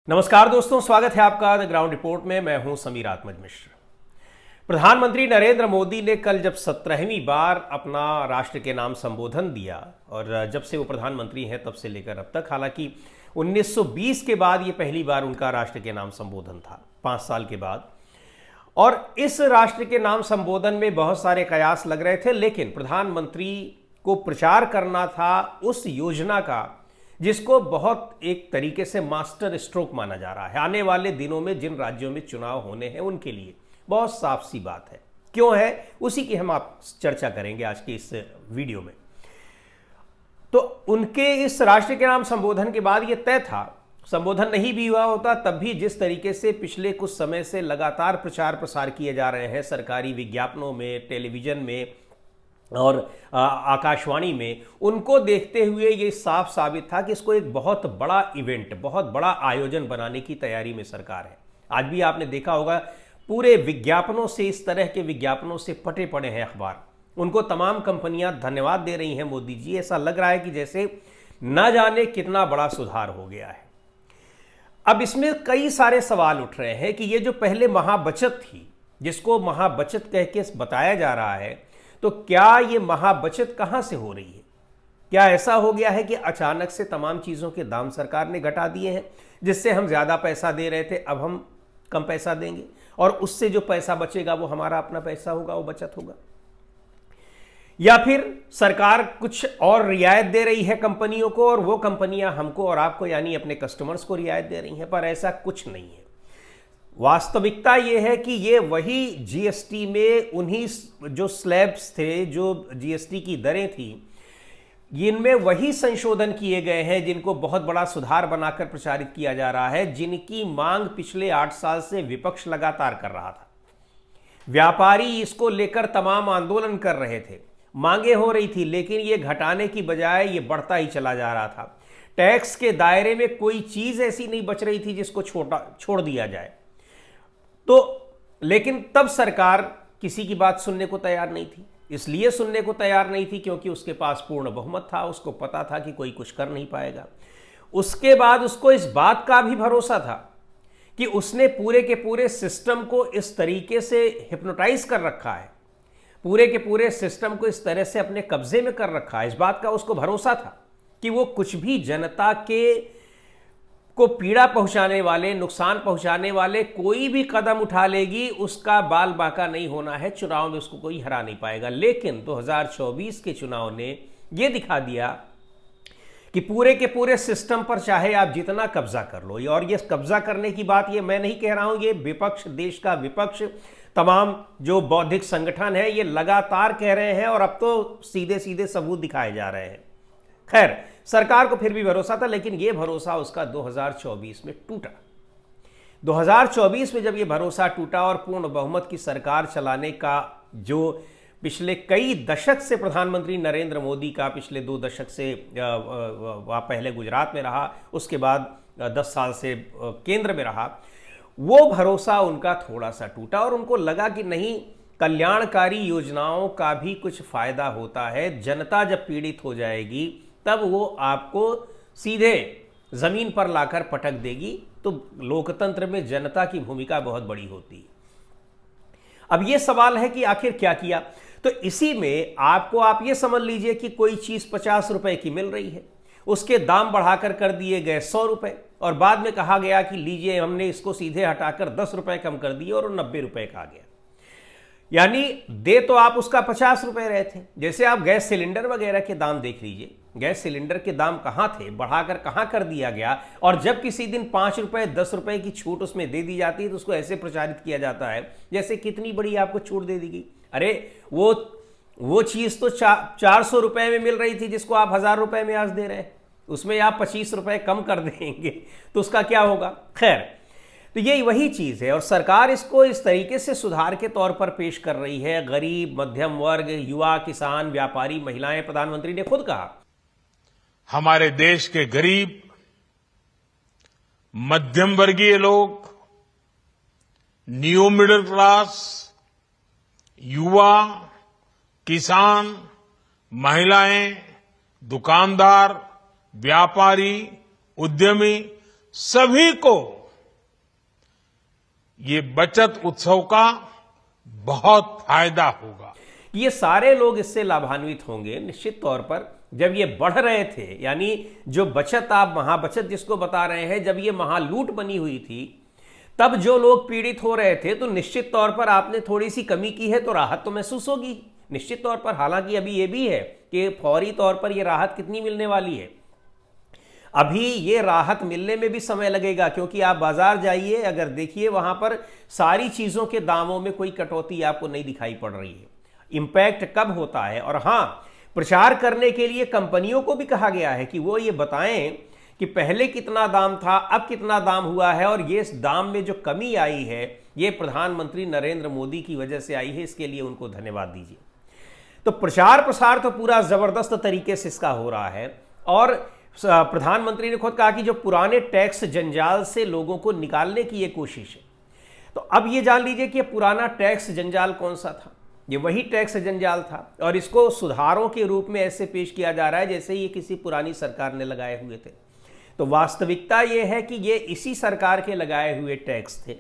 नमस्कार दोस्तों, स्वागत है आपका द ग्राउंड रिपोर्ट में। मैं हूं समीर आत्मज मिश्र। प्रधानमंत्री नरेंद्र मोदी ने कल जब 17वीं बार अपना राष्ट्र के नाम संबोधन दिया, और जब से वो प्रधानमंत्री हैं तब से लेकर अब तक, हालांकि 1920 के बाद ये पहली बार उनका राष्ट्र के नाम संबोधन था, 5 साल के बाद। और इस राष्ट्र के नाम संबोधन में बहुत सारे कयास लग रहे थे, लेकिन प्रधानमंत्री को प्रचार करना था उस योजना का जिसको बहुत एक तरीके से मास्टर स्ट्रोक माना जा रहा है। आने वाले दिनों में जिन राज्यों में चुनाव होने हैं उनके लिए बहुत साफ सी बात है। क्यों है, उसी की हम आप चर्चा करेंगे आज के इस वीडियो में। तो उनके इस राष्ट्र के नाम संबोधन के बाद ये तय था, संबोधन नहीं भी हुआ होता तब भी जिस तरीके से पिछले कुछ समय से लगातार प्रचार प्रसार किए जा रहे हैं सरकारी विज्ञापनों में, टेलीविजन में और आकाशवाणी में, उनको देखते हुए ये साफ साबित था कि इसको एक बहुत बड़ा इवेंट, बहुत बड़ा आयोजन बनाने की तैयारी में सरकार है। आज भी आपने देखा होगा पूरे विज्ञापनों से, इस तरह के विज्ञापनों से पटे पड़े हैं अखबार। उनको तमाम कंपनियां धन्यवाद दे रही हैं मोदी जी। ऐसा लग रहा है कि जैसे न जाने कितना बड़ा सुधार हो गया है। अब इसमें कई सारे सवाल उठ रहे हैं कि ये जो पहले महाबचत थी, जिसको महाबचत कह के बताया जा रहा है, तो क्या ये महाबचत कहां से हो रही है? क्या ऐसा हो गया है कि अचानक से तमाम चीज़ों के दाम सरकार ने घटा दिए हैं, जिससे हम ज़्यादा पैसा दे रहे थे अब हम कम पैसा देंगे, और उससे जो पैसा बचेगा वो हमारा अपना पैसा होगा, वो बचत होगा? या फिर सरकार कुछ और रियायत दे रही है कंपनियों को, और वो कंपनियां हमको और आपको यानी अपने कस्टमर्स को रियायत दे रही हैं? पर ऐसा कुछ नहीं है। वास्तविकता यह है कि ये वही जीएसटी में उन्हीं जो स्लैब्स थे, जो जीएसटी की दरें थी, इनमें वही संशोधन किए गए हैं जिनको बहुत बड़ा सुधार बनाकर प्रचारित किया जा रहा है, जिनकी मांग पिछले 8 साल से विपक्ष लगातार कर रहा था। व्यापारी इसको लेकर तमाम आंदोलन कर रहे थे, मांगे हो रही थी, लेकिन ये घटाने की बजाय ये बढ़ता ही चला जा रहा था। टैक्स के दायरे में कोई चीज ऐसी नहीं बच रही थी जिसको छोड़ दिया जाए। तो लेकिन तब सरकार किसी की बात सुनने को तैयार नहीं थी। इसलिए सुनने को तैयार नहीं थी क्योंकि उसके पास पूर्ण बहुमत था, उसको पता था कि कोई कुछ कर नहीं पाएगा। उसके बाद उसको इस बात का भी भरोसा था कि उसने पूरे के पूरे सिस्टम को इस तरीके से हिप्नोटाइज कर रखा है, पूरे के पूरे सिस्टम को इस तरह से अपने कब्जे में कर रखा है। इस बात का उसको भरोसा था कि वो कुछ भी जनता को पीड़ा पहुंचाने वाले, नुकसान पहुंचाने वाले कोई भी कदम उठा लेगी, उसका बाल बाका नहीं होना है, चुनाव में उसको कोई हरा नहीं पाएगा। लेकिन 2024 के चुनाव ने यह दिखा दिया कि पूरे के पूरे सिस्टम पर चाहे आप जितना कब्जा कर लो, और ये कब्जा करने की बात ये मैं नहीं कह रहा हूं, ये विपक्ष, देश का विपक्ष, तमाम जो बौद्धिक संगठन है, ये लगातार कह रहे हैं, और अब तो सीधे सीधे सबूत दिखाए जा रहे हैं। खैर, सरकार को फिर भी भरोसा था, लेकिन यह भरोसा उसका 2024 में टूटा। 2024 में जब यह भरोसा टूटा और पूर्ण बहुमत की सरकार चलाने का जो पिछले कई दशक से प्रधानमंत्री नरेंद्र मोदी का, पिछले 2 दशक से वह पहले गुजरात में रहा, उसके बाद 10 साल से केंद्र में रहा, वो भरोसा उनका थोड़ा सा टूटा, और उनको लगा कि नहीं, कल्याणकारी योजनाओं का भी कुछ फायदा होता है। जनता जब पीड़ित हो जाएगी तब वो आपको सीधे जमीन पर लाकर पटक देगी। तो लोकतंत्र में जनता की भूमिका बहुत बड़ी होती है। अब ये सवाल है कि आखिर क्या किया? तो इसी में आप ये समझ लीजिए कि कोई चीज 50 रुपए की मिल रही है, उसके दाम बढ़ाकर कर दिए गए 100 रुपए, और बाद में कहा गया कि लीजिए हमने इसको सीधे हटाकर 10 रुपए कम कर दिए और 90 रुपए का आ गया। यानी दे तो आप उसका 50 रुपए रहे थे। जैसे आप गैस सिलेंडर वगैरह के दाम देख लीजिए, गैस सिलेंडर के दाम कहां थे, बढ़ाकर कहां कर दिया गया, और जब किसी दिन 5 रुपए 10 रुपए की छूट उसमें दे दी जाती है तो उसको ऐसे प्रचारित किया जाता है जैसे कितनी बड़ी आपको छूट दे दी गई। अरे वो चीज तो 400 रुपए में मिल रही थी जिसको आप 1000 रुपए में आज दे रहे हैं, उसमें आप 25 रुपए कम कर देंगे तो उसका क्या होगा? खैर, तो ये वही चीज है, और सरकार इसको इस तरीके से सुधार के तौर पर पेश कर रही है। गरीब, मध्यम वर्ग, युवा, किसान, व्यापारी, महिलाएं, प्रधानमंत्री ने खुद कहा, हमारे देश के गरीब, मध्यम वर्गीय लोग, न्यू मिडिल क्लास, युवा, किसान, महिलाएं, दुकानदार, व्यापारी, उद्यमी सभी को ये बचत उत्सव का बहुत फायदा होगा। ये सारे लोग इससे लाभान्वित होंगे निश्चित तौर पर। जब ये बढ़ रहे थे, यानी जो बचत आप महाबचत जिसको बता रहे हैं, जब ये महालूट बनी हुई थी, तब जो लोग पीड़ित हो रहे थे, तो निश्चित तौर पर आपने थोड़ी सी कमी की है तो राहत तो महसूस होगी निश्चित तौर पर। हालांकि अभी ये भी है कि फौरी तौर पर ये राहत कितनी मिलने वाली है, अभी ये राहत मिलने में भी समय लगेगा, क्योंकि आप बाजार जाइए, अगर देखिए वहां पर सारी चीजों के दामों में कोई कटौती आपको नहीं दिखाई पड़ रही है। इंपैक्ट कब होता है? और हां, प्रचार करने के लिए कंपनियों को भी कहा गया है कि वो ये बताएं कि पहले कितना दाम था, अब कितना दाम हुआ है, और ये दाम में जो कमी आई है ये प्रधानमंत्री नरेंद्र मोदी की वजह से आई है, इसके लिए उनको धन्यवाद दीजिए। तो प्रचार प्रसार तो पूरा जबरदस्त तरीके से इसका हो रहा है, और प्रधानमंत्री ने खुद कहा कि जो पुराने टैक्स जंजाल से लोगों को निकालने की ये कोशिश है। तो अब ये जान लीजिए कि पुराना टैक्स जंजाल कौन सा था। ये वही टैक्स जंजाल था, और इसको सुधारों के रूप में ऐसे पेश किया जा रहा है जैसे ये किसी पुरानी सरकार ने लगाए हुए थे। तो वास्तविकता ये है कि ये इसी सरकार के लगाए हुए टैक्स थे,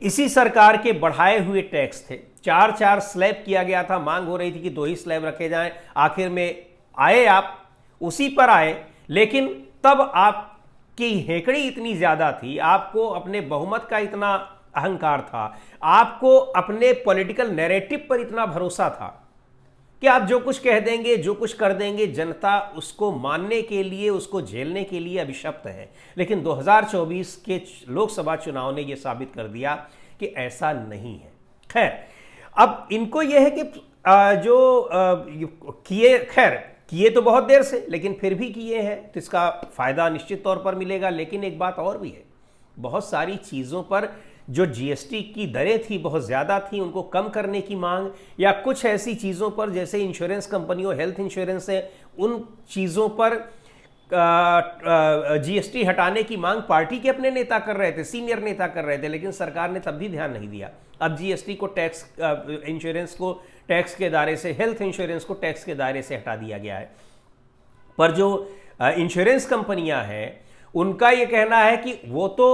इसी सरकार के बढ़ाए हुए टैक्स थे। 4-4 स्लैब किया गया था, मांग हो रही थी कि 2 ही स्लैब रखे जाएं। आखिर में आए आप उसी पर आए, लेकिन तब आपकी हेकड़ी इतनी ज्यादा थी, आपको अपने बहुमत का इतना अहंकार था, आपको अपने पॉलिटिकल नैरेटिव पर इतना भरोसा था कि आप जो कुछ कह देंगे, जो कुछ कर देंगे, जनता उसको मानने के लिए, उसको झेलने के लिए अभिशप्त है। लेकिन 2024 के लोकसभा चुनाव ने यह साबित कर दिया कि ऐसा नहीं है। खैर, अब इनको यह है कि किए तो बहुत देर से, लेकिन फिर भी किए हैं तो इसका फायदा निश्चित तौर पर मिलेगा। लेकिन एक बात और भी है, बहुत सारी चीजों पर जो जीएसटी की दरें थी बहुत ज्यादा थी, उनको कम करने की मांग, या कुछ ऐसी चीजों पर जैसे इंश्योरेंस कंपनियों, हेल्थ इंश्योरेंस है, उन चीजों पर जीएसटी हटाने की मांग पार्टी के अपने नेता कर रहे थे, सीनियर नेता कर रहे थे, लेकिन सरकार ने तब भी ध्यान नहीं दिया। अब जीएसटी को टैक्स, इंश्योरेंस को टैक्स के दायरे से, हेल्थ इंश्योरेंस को टैक्स के दायरे से हटा दिया गया है। पर जो इंश्योरेंस कंपनियां हैं, उनका ये कहना है कि वो तो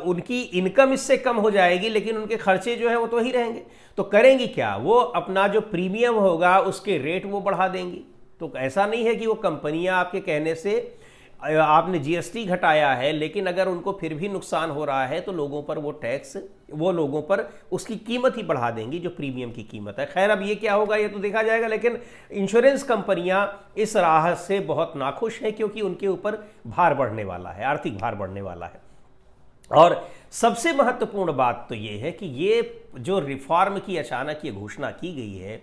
उनकी इनकम इससे कम हो जाएगी, लेकिन उनके खर्चे जो हैं वो तो ही रहेंगे। तो करेंगी क्या? वो अपना जो प्रीमियम होगा उसके रेट वो बढ़ा देंगी। तो ऐसा नहीं है कि वो कंपनियां आपके कहने से आपने जीएसटी घटाया है, लेकिन अगर उनको फिर भी नुकसान हो रहा है तो लोगों पर वो टैक्स, वो लोगों पर उसकी कीमत ही बढ़ा देंगी, जो प्रीमियम की कीमत है। खैर, अब ये क्या होगा ये तो देखा जाएगा, लेकिन इंश्योरेंस कंपनियां इस राह से बहुत नाखुश हैं, क्योंकि उनके ऊपर भार बढ़ने वाला है, आर्थिक भार बढ़ने वाला है। और सबसे महत्वपूर्ण बात तो ये है कि ये जो रिफॉर्म की अचानक ये घोषणा की गई है,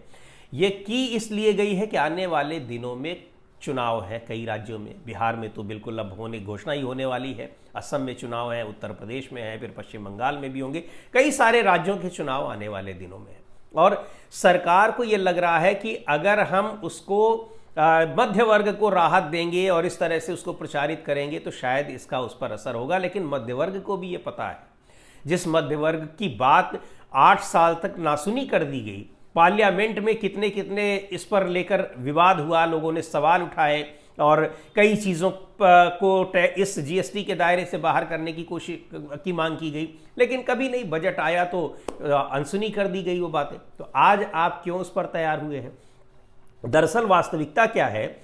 ये की इसलिए गई है कि आने वाले दिनों में चुनाव है कई राज्यों में। बिहार में तो बिल्कुल अब घोषणा ही होने वाली है, असम में चुनाव है, उत्तर प्रदेश में है, फिर पश्चिम बंगाल में भी होंगे, कई सारे राज्यों के चुनाव आने वाले दिनों में है। और सरकार को ये लग रहा है कि अगर हम उसको मध्य वर्ग को राहत देंगे और इस तरह से उसको प्रचारित करेंगे तो शायद इसका उस पर असर होगा। लेकिन मध्य वर्ग को भी ये पता है, जिस मध्य वर्ग की बात 8 साल तक नासुनी कर दी गई, पार्लियामेंट में कितने कितने इस पर लेकर विवाद हुआ, लोगों ने सवाल उठाए और कई चीज़ों को इस जीएसटी के दायरे से बाहर करने की कोशिश की मांग की गई, लेकिन कभी नहीं। बजट आया तो अनसुनी कर दी गई वो बातें। तो आज आप क्यों उस पर तैयार हुए हैं? दरअसल वास्तविकता क्या है,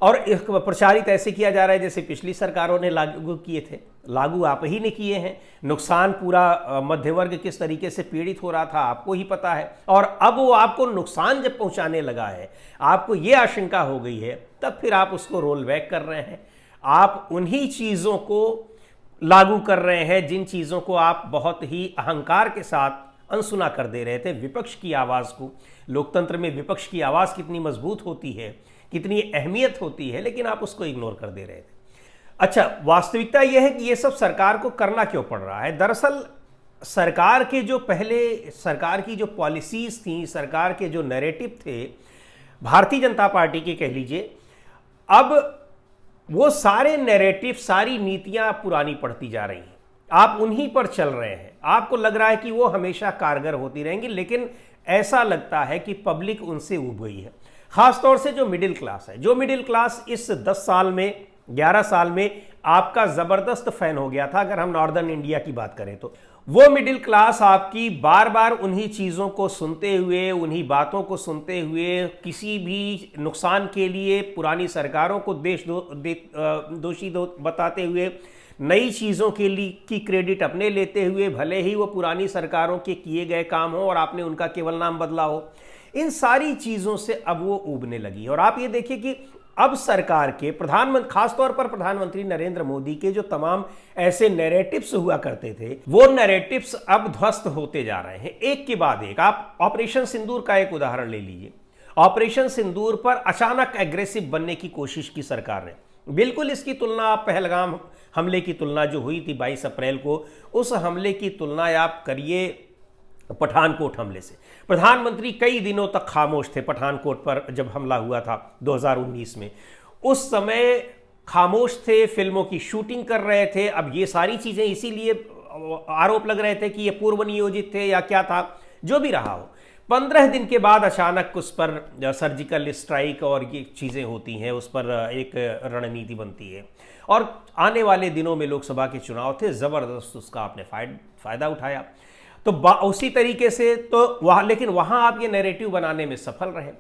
और प्रचारित ऐसे किया जा रहा है जैसे पिछली सरकारों ने लागू किए थे। लागू आप ही ने किए हैं। नुकसान पूरा मध्य वर्ग किस तरीके से पीड़ित हो रहा था आपको ही पता है, और अब वो आपको नुकसान जब पहुंचाने लगा है, आपको ये आशंका हो गई है, तब फिर आप उसको रोल बैक कर रहे हैं। आप उन्हीं चीज़ों को लागू कर रहे हैं जिन चीज़ों को आप बहुत ही अहंकार के साथ अनसुना कर दे रहे थे। विपक्ष की आवाज़ को, लोकतंत्र में विपक्ष की आवाज़ कितनी मजबूत होती है, कितनी अहमियत होती है, लेकिन आप उसको इग्नोर कर दे रहे थे। अच्छा, वास्तविकता यह है कि ये सब सरकार को करना क्यों पड़ रहा है? दरअसल सरकार के जो पहले सरकार की जो पॉलिसीज थी, सरकार के जो नैरेटिव थे, भारतीय जनता पार्टी के कह लीजिए, अब वो सारे नैरेटिव, सारी नीतियां पुरानी पड़ती जा रही हैं। आप उन्हीं पर चल रहे हैं। आपको लग रहा है कि वो हमेशा कारगर होती रहेंगी, लेकिन ऐसा लगता है कि पब्लिक उनसे ऊब गई है। खासतौर से जो मिडिल क्लास है, जो मिडिल क्लास इस 10 साल में, 11 साल में आपका जबरदस्त फैन हो गया था, अगर हम नॉर्दर्न इंडिया की बात करें तो। वो मिडिल क्लास आपकी बार बार उन्हीं चीज़ों को सुनते हुए, उन्हीं बातों को सुनते हुए, किसी भी नुकसान के लिए पुरानी सरकारों को दोषी बताते हुए, नई चीज़ों के लिए की क्रेडिट अपने लेते हुए, भले ही वो पुरानी सरकारों के किए गए काम हो और आपने उनका केवल नाम बदला हो, इन सारी चीज़ों से अब वो उबने लगी। और आप ये देखिए कि अब सरकार के प्रधानमंत्री, खासतौर पर प्रधानमंत्री नरेंद्र मोदी के जो तमाम ऐसे नैरेटिव्स हुआ करते थे, वो नैरेटिव्स अब ध्वस्त होते जा रहे हैं एक के बाद एक। आप ऑपरेशन सिंदूर का एक उदाहरण ले लीजिए। ऑपरेशन सिंदूर पर अचानक एग्रेसिव बनने की कोशिश की सरकार ने। बिल्कुल इसकी तुलना आप पहलगाम हमले की तुलना जो हुई थी 22 अप्रैल को, उस हमले की तुलना आप करिए पठानकोट हमले से। प्रधानमंत्री कई दिनों तक खामोश थे पठानकोट पर जब हमला हुआ था 2019 में। उस समय खामोश थे, फिल्मों की शूटिंग कर रहे थे। अब ये सारी चीज़ें इसीलिए आरोप लग रहे थे कि ये पूर्व नियोजित थे या क्या था, जो भी रहा हो। 15 दिन के बाद अचानक उस पर सर्जिकल स्ट्राइक और ये चीज़ें होती हैं, उस पर एक रणनीति बनती है। और आने वाले दिनों में लोकसभा के चुनाव थे, ज़बरदस्त उसका आपने फ़ायदा उठाया। तो उसी तरीके से तो वहाँ, लेकिन वहाँ आप ये नैरेटिव बनाने में सफल रहे।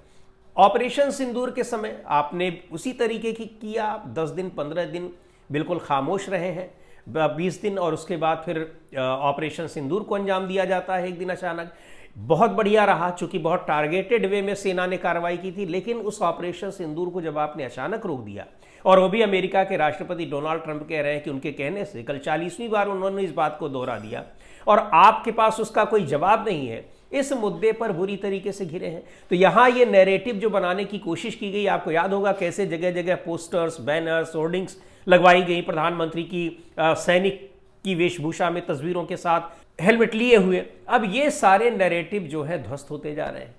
ऑपरेशन सिंदूर के समय आपने उसी तरीके की किया। 10 दिन 15 दिन बिल्कुल खामोश रहे हैं, 20 दिन, और उसके बाद फिर ऑपरेशन सिंदूर को अंजाम दिया जाता है एक दिन अचानक। बहुत बढ़िया रहा, चूंकि बहुत टारगेटेड वे में सेना ने कार्रवाई की थी। लेकिन उस ऑपरेशन सिंदूर को जब आपने अचानक रोक दिया, और वो भी अमेरिका के राष्ट्रपति डोनाल्ड ट्रंप कह रहे हैं कि उनके कहने से, कल 40वीं बार उन्होंने इस बात को दोहरा दिया, और आपके पास उसका कोई जवाब नहीं है, इस मुद्दे पर बुरी तरीके से घिरे हैं। तो यहाँ ये नैरेटिव जो बनाने की कोशिश की गई, आपको याद होगा कैसे जगह जगह पोस्टर्स, बैनर्स, होर्डिंग्स लगवाई गई प्रधानमंत्री की सैनिक की वेशभूषा में तस्वीरों के साथ, हेलमेट लिए हुए। अब ये सारे नैरेटिव जो है ध्वस्त होते जा रहे हैं।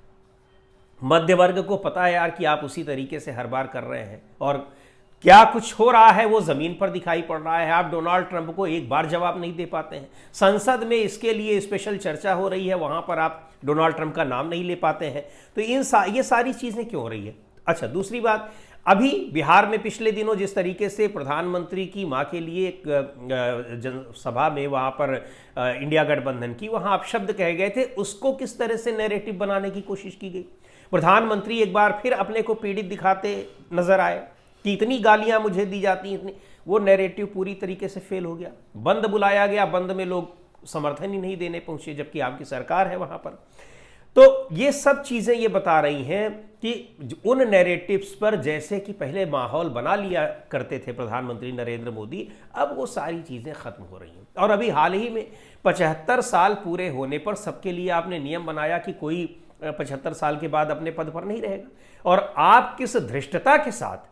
मध्य वर्ग को पता है यार कि आप उसी तरीके से हर बार कर रहे हैं, और क्या कुछ हो रहा है वो जमीन पर दिखाई पड़ रहा है। आप डोनाल्ड ट्रंप को एक बार जवाब नहीं दे पाते हैं। संसद में इसके लिए स्पेशल चर्चा हो रही है, वहां पर आप डोनाल्ड ट्रंप का नाम नहीं ले पाते हैं। तो ये सारी चीजें क्यों हो रही है। अच्छा, दूसरी बात, अभी बिहार में पिछले दिनों जिस तरीके से प्रधानमंत्री की मां के लिए एक जनसभा में वहां पर इंडिया गठबंधन की, वहां आप शब्द कहे गए थे, उसको किस तरह से नैरेटिव बनाने की कोशिश की गई। प्रधानमंत्री एक बार फिर अपने को पीड़ित दिखाते नजर आए कि इतनी गालियां मुझे दी जाती, इतनी, वो नैरेटिव पूरी तरीके से फेल हो गया। बंद बुलाया गया, बंद में लोग समर्थन ही नहीं देने पहुंचे, जबकि आपकी सरकार है वहां पर। तो ये सब चीजें ये बता रही हैं कि उन नैरेटिव्स पर जैसे कि पहले माहौल बना लिया करते थे प्रधानमंत्री नरेंद्र मोदी, अब वो सारी चीजें खत्म हो रही हैं। और अभी हाल ही में 75 साल पूरे होने पर सबके लिए आपने नियम बनाया कि कोई 75 साल के बाद अपने पद पर नहीं रहेगा। और आप किस धृष्टता के साथ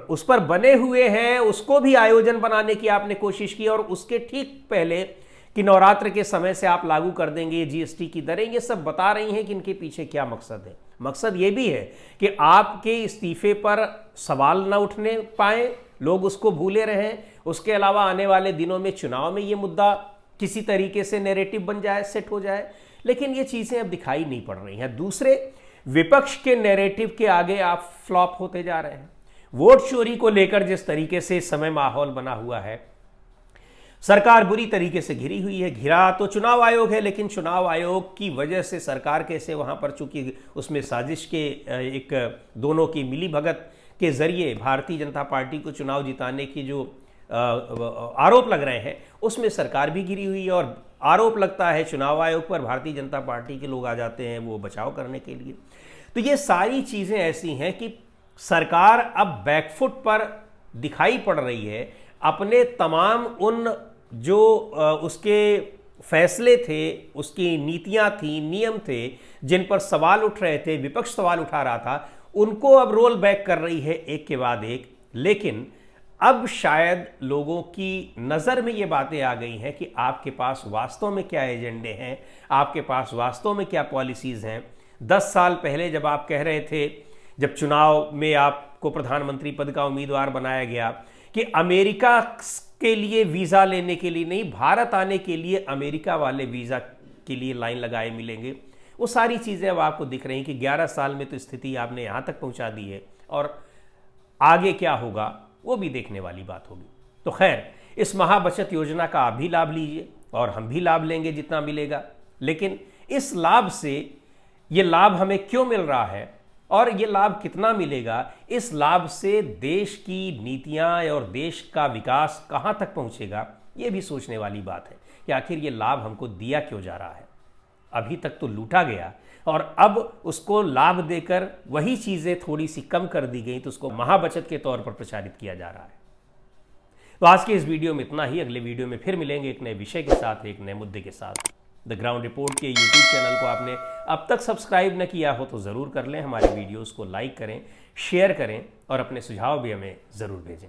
उस पर बने हुए हैं, उसको भी आयोजन बनाने की आपने कोशिश की, और उसके ठीक पहले कि नवरात्र के समय से आप लागू कर देंगे जीएसटी की दरें, ये सब बता रही हैं कि इनके पीछे क्या मकसद है। मकसद ये भी है कि आपके इस्तीफे पर सवाल न उठने पाए, लोग उसको भूले रहें। उसके अलावा आने वाले दिनों में चुनाव में ये मुद्दा किसी तरीके से नैरेटिव बन जाए, सेट हो जाए। लेकिन ये चीज़ें अब दिखाई नहीं पड़ रही हैं। दूसरे, विपक्ष के नैरेटिव के आगे आप फ्लॉप होते जा रहे हैं। वोट चोरी को लेकर जिस तरीके से इस समय माहौल बना हुआ है, सरकार बुरी तरीके से घिरी हुई है। घिरा तो चुनाव आयोग है, लेकिन चुनाव आयोग की वजह से सरकार कैसे वहां पर, चूंकि उसमें साजिश के एक दोनों की मिली भगत के जरिए भारतीय जनता पार्टी को चुनाव जिताने की जो आरोप लग रहे हैं, उसमें सरकार भी घिरी हुई है। और आरोप लगता है चुनाव आयोग पर, भारतीय जनता पार्टी के लोग आ जाते हैं वो बचाव करने के लिए। तो ये सारी चीज़ें ऐसी हैं कि सरकार अब बैकफुट पर दिखाई पड़ रही है। अपने तमाम उन जो उसके फैसले थे, उसकी नीतियां थी, नियम थे, जिन पर सवाल उठ रहे थे, विपक्ष सवाल उठा रहा था, उनको अब रोल बैक कर रही है एक के बाद एक। लेकिन अब शायद लोगों की नज़र में ये बातें आ गई हैं कि आपके पास वास्तव में क्या एजेंडे हैं, आपके पास वास्तव में क्या पॉलिसीज़ हैं। 10 साल पहले जब आप कह रहे थे, जब चुनाव में आपको प्रधानमंत्री पद का उम्मीदवार बनाया गया, कि अमेरिका के लिए वीज़ा लेने के लिए नहीं, भारत आने के लिए अमेरिका वाले वीज़ा के लिए लाइन लगाए मिलेंगे, वो सारी चीज़ें अब आपको दिख रही हैं कि 11 साल में तो स्थिति आपने यहाँ तक पहुँचा दी है, और आगे क्या होगा वो भी देखने वाली बात होगी। तो खैर, इस महाबचत योजना का आप भी लाभ लीजिए और हम भी लाभ लेंगे जितना मिलेगा। लेकिन इस लाभ से, ये लाभ हमें क्यों मिल रहा है और ये लाभ कितना मिलेगा, इस लाभ से देश की नीतियां और देश का विकास कहां तक पहुंचेगा, ये भी सोचने वाली बात है कि आखिर ये लाभ हमको दिया क्यों जा रहा है। अभी तक तो लूटा गया और अब उसको लाभ देकर वही चीज़ें थोड़ी सी कम कर दी गई तो उसको महाबचत के तौर पर प्रचारित किया जा रहा है। तो आज के इस वीडियो में इतना ही। अगले वीडियो में फिर मिलेंगे एक नए विषय के साथ, एक नए मुद्दे के साथ। द ग्राउंड रिपोर्ट के यूट्यूब चैनल को आपने अब तक सब्सक्राइब न किया हो तो ज़रूर कर लें। हमारे वीडियोज़ को लाइक करें, शेयर करें और अपने सुझाव भी हमें ज़रूर भेजें।